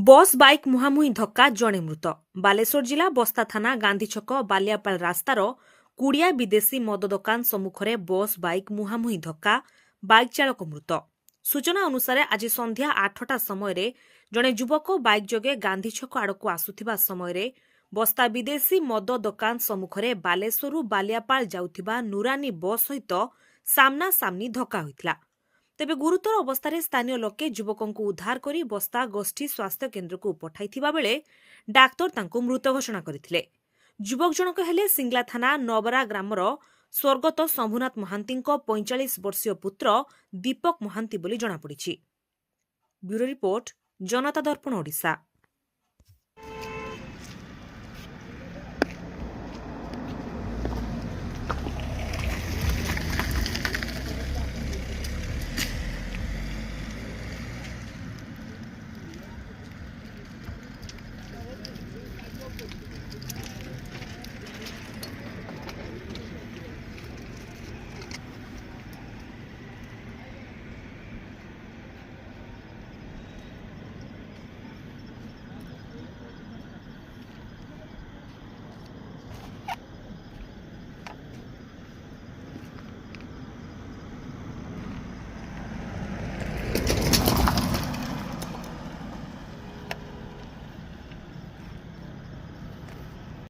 Bus bike ମୁହାଁମୁହିଁ ଧକ୍କା ଜଣେ ମୃତ। ବାଲେଶ୍ୱର ଜିଲ୍ଲା ବସ୍ତା ଥାନା ଗାନ୍ଧୀ ଛକ ବାଲିଆପାଳ ରାସ୍ତାର କୁଡ଼ିଆ ବିଦେଶୀ ମଦ ଦୋକାନ ସମ୍ମୁଖରେ ବସ୍ ବାଇକ୍ ମୁହାଁମୁହିଁ ଧକ୍କା, ବାଇକ୍ ଚାଳକ ମୃତ। ସୂଚନା ଅନୁସାରେ ଆଜି ସନ୍ଧ୍ୟା 8ଟା ସମୟରେ ଜଣେ ଯୁବକ ବାଇକ୍ ଯୋଗେ ଗାନ୍ଧୀ ଛକ ଆଡ଼କୁ ଆସୁଥିବା ସମୟରେ ବସ୍ତା ବିଦେଶୀ ମଦ ଦୋକାନ ସମ୍ମୁଖରେ ବାଲେଶ୍ୱରରୁ ବାଲିଆପାଳ ଯାଉଥିବା ନୁରାନୀ ବସ୍ ସହିତ ସାମ୍ନାସାମ୍ନି ଧକ୍କା ହୋଇଥିଲା। ତେବେ ଗୁରୁତର ଅବସ୍ଥାରେ ସ୍ଥାନୀୟ ଲୋକେ ଯୁବକଙ୍କୁ ଉଦ୍ଧାର କରି ବସ୍ତା ଗୋଷ୍ଠୀ ସ୍ୱାସ୍ଥ୍ୟ କେନ୍ଦ୍ରକୁ ପଠାଇଥିବା ବେଳେ ଡାକ୍ତର ତାଙ୍କୁ ମୃତ ଘୋଷଣା କରିଥିଲେ। ଯୁବକ ଜଣକ ହେଲେ ସିଙ୍ଗଲା ଥାନା ନବରା ଗ୍ରାମର ସ୍ୱର୍ଗତ ଶମ୍ଭୁନାଥ ମହାନ୍ତିଙ୍କ 45 ବର୍ଷୀୟ ପୁତ୍ର ଦୀପକ ମହାନ୍ତି ବୋଲି ଜଣାପଡ଼ିଛି। ବ୍ୟୁରୋ ରିପୋର୍ଟ, ଜନତା ଦର୍ପଣ, ଓଡ଼ିଶା।